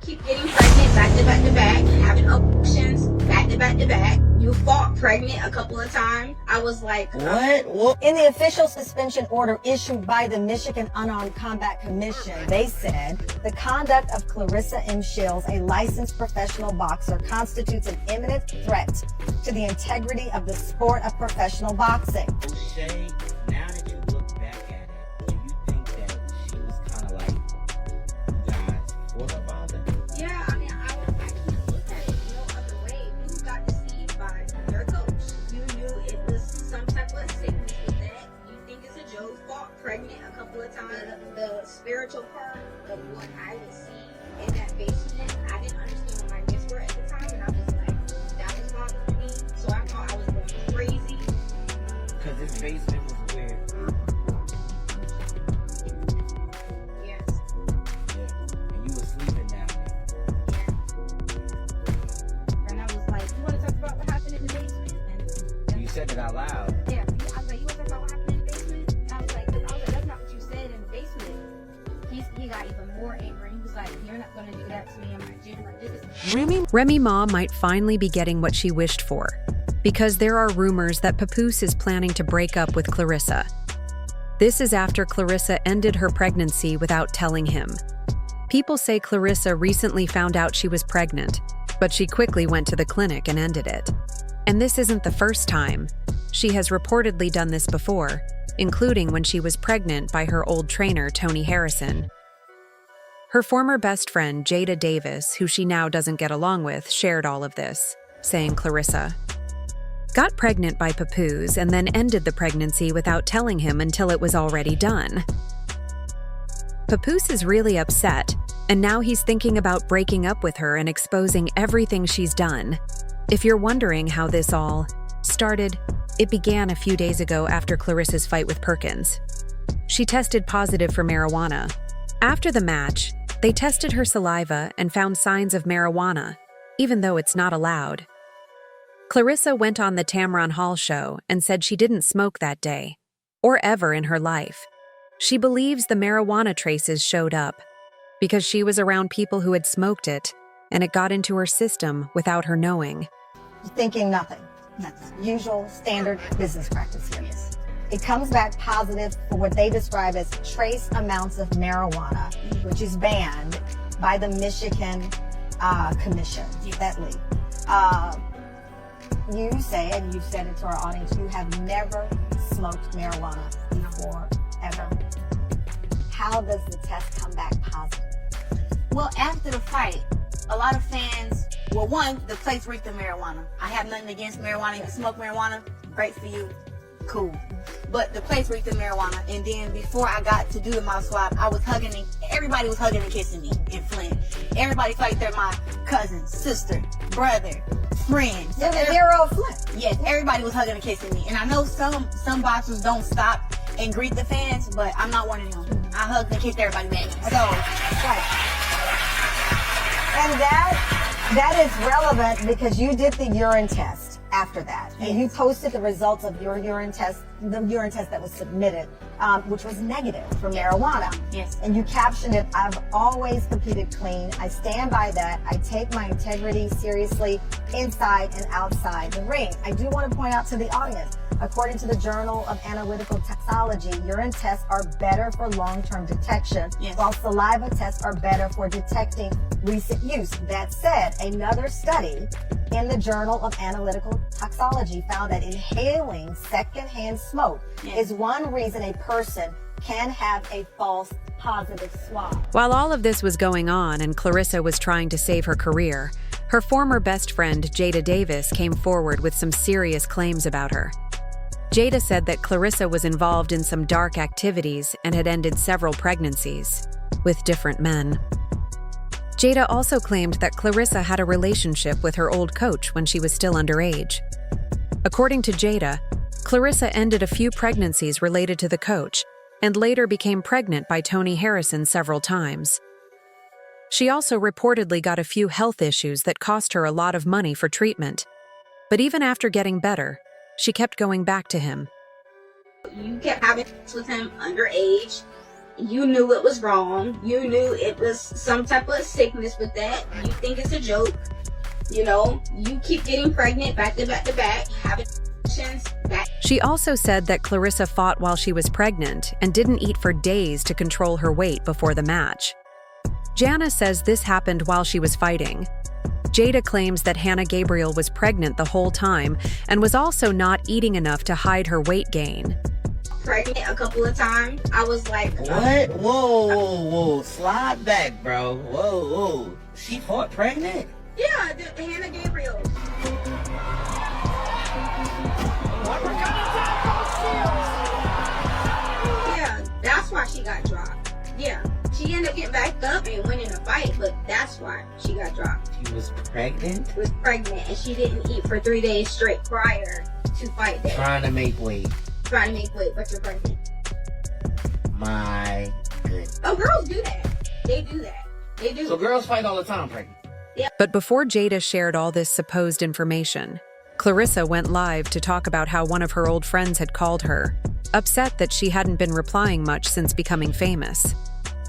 keep getting pregnant back to back to back, having abortions back to back to back. You fought pregnant a couple of times. I was like, What? In the official suspension order issued by the Michigan Unarmed Combat Commission, they said the conduct of ClaressaShields, a licensed professional boxer, constitutes an imminent threat to the integrity of the sport of professional boxing. Shay, now that you look back at it, do you think that she was kind of like you guys for the father? yeah, I mean, I can't look at it no other way. You got deceived by your coach. You knew it was some type of sickness with that. You think it's a joke. Fought pregnant a couple of times. The spiritual part of what I would see in that basement, I didn't understand what my gifts were at the time, and I was like, that was bothering me. So I thought I was going crazy. Because this basement was weird. Yes. Yeah. And you were sleeping down there. And I was like, you want to talk about what happened in the basement? And You said it out loud. yeah, I was like, you want to talk about what happened in the basement? And I was like, that's not what you said in the basement. He got even more angry. He was like, you're not going to do that to me in my gym. Like, this is RemyMa might finally be getting what she wished for, because there are rumors that Papoose is planning to break up with Claressa. This is after Claressa ended her pregnancy without telling him. People say Claressa recently found out she was pregnant, but she quickly went to the clinic and ended it. And this isn't the first time. She has reportedly done this before, including when she was pregnant by her old trainer, Tony Harrison. Her former best friend, Jada Davis, who she now doesn't get along with, shared all of this, saying Claressa got pregnant by Papoose and then ended the pregnancy without telling him until it was already done. Papoose is really upset, and now he's thinking about breaking up with her and exposing everything she's done. If you're wondering how this all started, it began a few days ago after Claressa's fight with Perkins. She tested positive for marijuana. After the match, they tested her saliva and found signs of marijuana, even though it's not allowed. Claressa went on the Tamron Hall show and said she didn't smoke that day, or ever in her life. She believes the marijuana traces showed up because she was around people who had smoked it, and it got into her system without her knowing. Thinking nothing. Usual standard business practice here. It comes back positive for what they describe as trace amounts of marijuana, which is banned by the Michigan Commission, that league. You say, and you've said it to our audience, you have never smoked marijuana before, ever. How does the test come back positive? Well, after the fight, a lot of fans, well, one, the place reeked of marijuana. I have nothing against marijuana. You smoke marijuana, great for you, cool. But the place reeked of marijuana, and then before I got to do the mouth swab, I was hugging and everybody was hugging and kissing me in Flint. Everybody felt like they're my cousin, sister, brother, friends. They're all Flint. Yes, everybody was hugging and kissing me. And I know some boxers don't stop and greet the fans, but I'm not one of them. I hugged and kissed everybody back. So, Right. And that is relevant because you did the urine test after that. And you posted the results of your urine test, the urine test that was submitted, which was negative for marijuana. Yes. And you captioned it, "I've always competed clean. I stand by that. I take my integrity seriously inside and outside the ring." I do want to point out to the audience, according to the Journal of Analytical Toxicology, urine tests are better for long-term detection, Yes. while saliva tests are better for detecting recent use. That said, another study in the Journal of Analytical Toxicology found that inhaling secondhand smoke is one reason a person can have a false positive swab. While all of this was going on and Claressa was trying to save her career, her former best friend, Jada Davis, came forward with some serious claims about her. Jada said that Claressa was involved in some dark activities and had ended several pregnancies with different men. Jada also claimed that Claressa had a relationship with her old coach when she was still underage. According to Jada, Claressa ended a few pregnancies related to the coach and later became pregnant by Tony Harrison several times. She also reportedly got a few health issues that cost her a lot of money for treatment. But even after getting better, she kept going back to him. you kept having sex with him underage. You knew it was wrong. You knew it was some type of sickness with that. You think it's a joke. You know, you keep getting pregnant back to back to back, having back. She also said that Claressa fought while she was pregnant and didn't eat for days to control her weight before the match. Jana says this happened while she was fighting. Jada claims that Hannah Gabriel was pregnant the whole time and was also not eating enough to hide her weight gain. Pregnant a couple of times. I was like, What? Whoa. Slide back, bro. Whoa. She fought pregnant? yeah, Hannah Gabriel. Yeah, that's why she got dropped. Yeah, she ended up getting back up and winning a fight, but that's why she got dropped. She was pregnant? She was pregnant and she didn't eat for 3 days straight prior to fight day. Trying to make weight. Trying to make weight, but you're pregnant. My goodness. Oh, girls do that. They do that. They do. So girls fight all the time pregnant? But before Jada shared all this supposed information, Claressa went live to talk about how one of her old friends had called her, upset that she hadn't been replying much since becoming famous.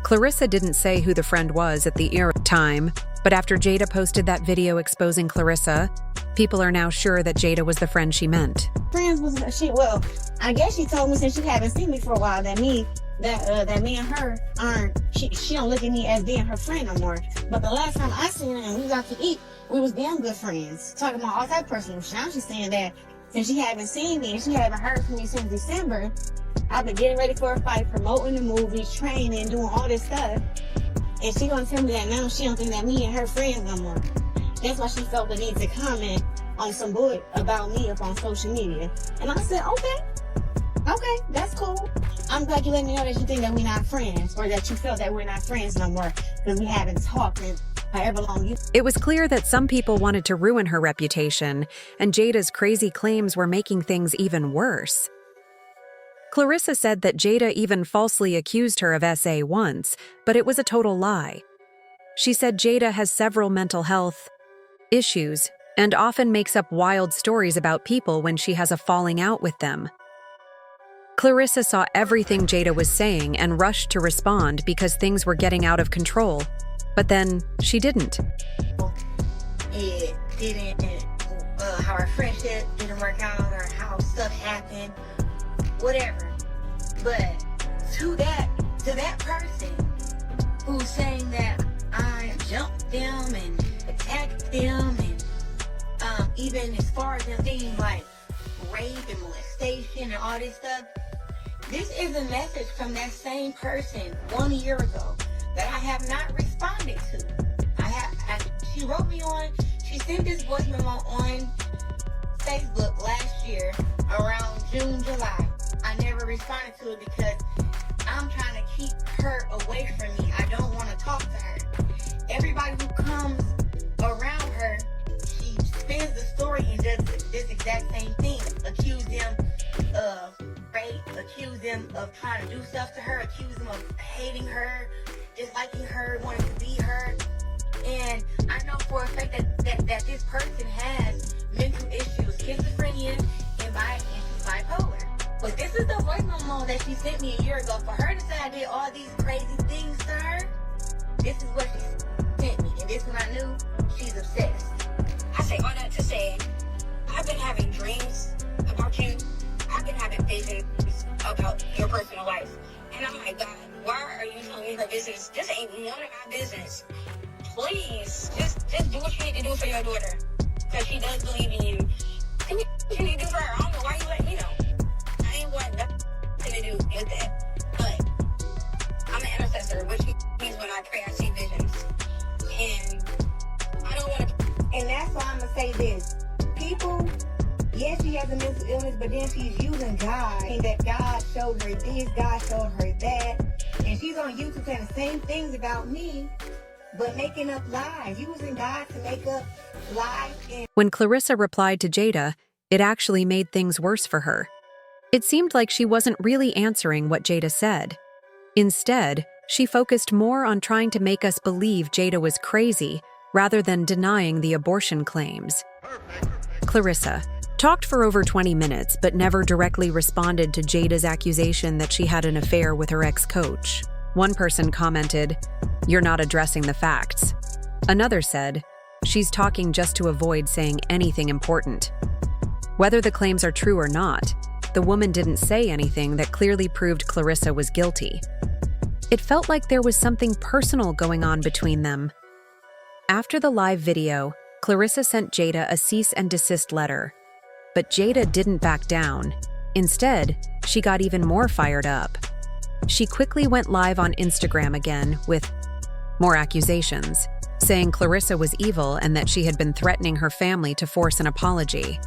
Claressa didn't say who the friend was at the time, but after Jada posted that video exposing Claressa, people are now sure that Jada was the friend she meant. Friends was well, I guess she told me since she haven't seen me for a while that me and her aren't, she don't look at me as being her friend no more. But the last time I seen her and we got to eat, we was damn good friends. Talking about all that personal shit. Now she's saying that since she haven't seen me and she haven't heard from me since December, I've been getting ready for a fight, promoting the movie, training, doing all this stuff. And she gonna tell me that now she don't think that me and her friends no more. That's why she felt the need to comment on some bull about me up on social media. And I said, okay, that's cool. I'm glad you let me know that you think that we're not friends, or that you feel that we're not friends no more, because we haven't talked in however long you. It was clear that some people wanted to ruin her reputation, and Jada's crazy claims were making things even worse. Claressa said that Jada even falsely accused her of SA once, but it was a total lie. She said Jada has several mental health issues and often makes up wild stories about people when she has a falling out with them. Claressa saw everything Jada was saying and rushed to respond because things were getting out of control, but then she didn't. It didn't, how our friendship didn't work out, or how stuff happened, whatever. But to that person who's saying that I jumped them and attacked them, and even as far as them things like rape and molestation and all this stuff, this is a message from that same person 1 year ago that I have not responded to. She wrote me she sent this voice memo on Facebook last year around June, July. I never responded to it because I'm trying to keep her away from me. I don't want to talk to her. Everybody who comes around her, she spins the story and does this exact same thing. Accuse them of rape, accuse them of trying to do stuff to her, accuse them of hating her, disliking her, wanting to be her. And I know for a fact that this person has mental issues, schizophrenia, and she's bipolar. But this is the voice memo that she sent me a year ago. For her to say I did all these crazy things to her, this is what she sent me. And this when I knew she's obsessed. I say all that to say, I've been having dreams about you. I've been having visions about your personal life. And I'm like, God, why are you telling me her business? This ain't none of my business. Please, just do what you need to do for your daughter. Because she does believe in you. And you need to do for her. I don't know why you let me know. I ain't want nothing to do with that. But I'm an intercessor, which means when I pray, I see visions. And I don't want to. And that's why I'm going to say this. People, yes, she has a mental illness, but then she's using God. And that God showed her this, God showed her that. And she's on YouTube saying the same things about me, but making up lies. Using God to make up lies. When Claressa replied to Jada, it actually made things worse for her. It seemed like she wasn't really answering what Jada said. Instead, she focused more on trying to make us believe Jada was crazy rather than denying the abortion claims. Claressa talked for over 20 minutes but never directly responded to Jada's accusation that she had an affair with her ex-coach. One person commented, "You're not addressing the facts." Another said, "She's talking just to avoid saying anything important." Whether the claims are true or not, the woman didn't say anything that clearly proved Claressa was guilty. It felt like there was something personal going on between them. After the live video, Claressa sent Jada a cease and desist letter. But Jada didn't back down. Instead, she got even more fired up. She quickly went live on Instagram again with more accusations, saying Claressa was evil and that she had been threatening her family to force an apology.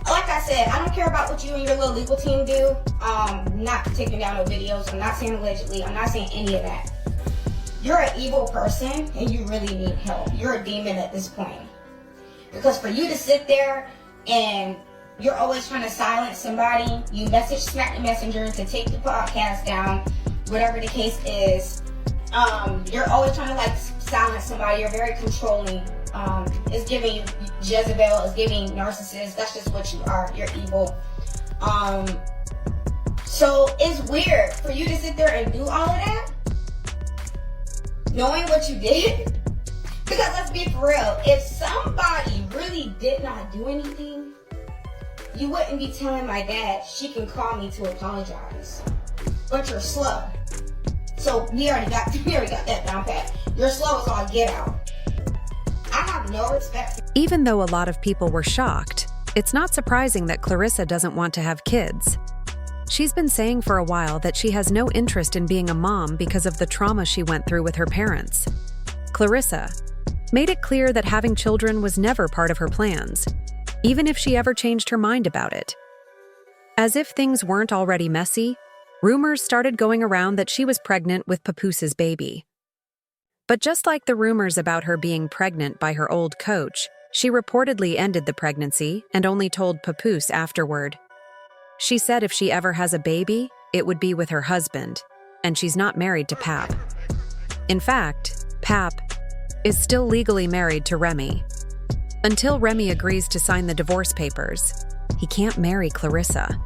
Like I said, I don't care about what you and your little legal team do. Not taking down no videos. I'm not saying allegedly. I'm not saying any of that. You're an evil person and you really need help. You're a demon at this point. Because for you to sit there and you're always trying to silence somebody, you smack the messenger to take the podcast down, whatever the case is. You're always trying to like silence somebody. You're very controlling. It's giving Jezebel, it's giving narcissist. That's just what you are. You're evil. So it's weird for you to sit there and do all of that, knowing what you did. Because let's be for real, if somebody really did not do anything, you wouldn't be telling my dad she can call me to apologize. But you're slow. So we already got that down pat. You're slow as all get out. I have no respect for— Even though a lot of people were shocked, it's not surprising that Claressa doesn't want to have kids. She's been saying for a while that she has no interest in being a mom because of the trauma she went through with her parents. Claressa made it clear that having children was never part of her plans, even if she ever changed her mind about it. As if things weren't already messy, rumors started going around that she was pregnant with Papoose's baby. But just like the rumors about her being pregnant by her old coach, she reportedly ended the pregnancy and only told Papoose afterward. She said if she ever has a baby, it would be with her husband, and she's not married to Pap. In fact, Pap is still legally married to Remy. Until Remy agrees to sign the divorce papers, he can't marry Claressa.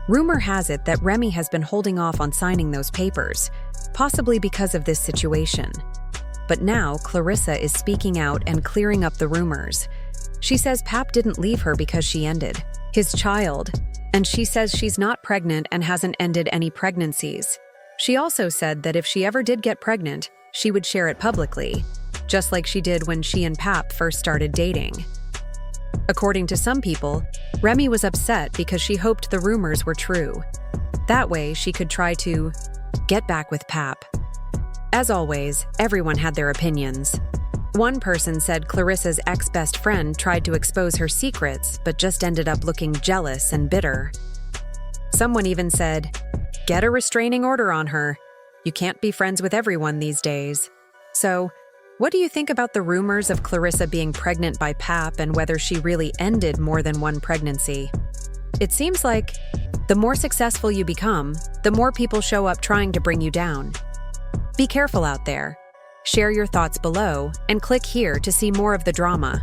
Rumor has it that Remy has been holding off on signing those papers, possibly because of this situation. But now Claressa is speaking out and clearing up the rumors. She says Pap didn't leave her because she ended his child, and she says she's not pregnant and hasn't ended any pregnancies. She also said that if she ever did get pregnant, she would share it publicly, just like she did when she and Pap first started dating. According to some people, Remy was upset because she hoped the rumors were true. That way, she could try to get back with Pap. As always, everyone had their opinions. One person said Claressa's ex-best friend tried to expose her secrets, but just ended up looking jealous and bitter. Someone even said, "Get a restraining order on her. You can't be friends with everyone these days." So, what do you think about the rumors of Claressa being pregnant by Pap and whether she really ended more than one pregnancy? It seems like the more successful you become, the more people show up trying to bring you down. Be careful out there. Share your thoughts below and click here to see more of the drama.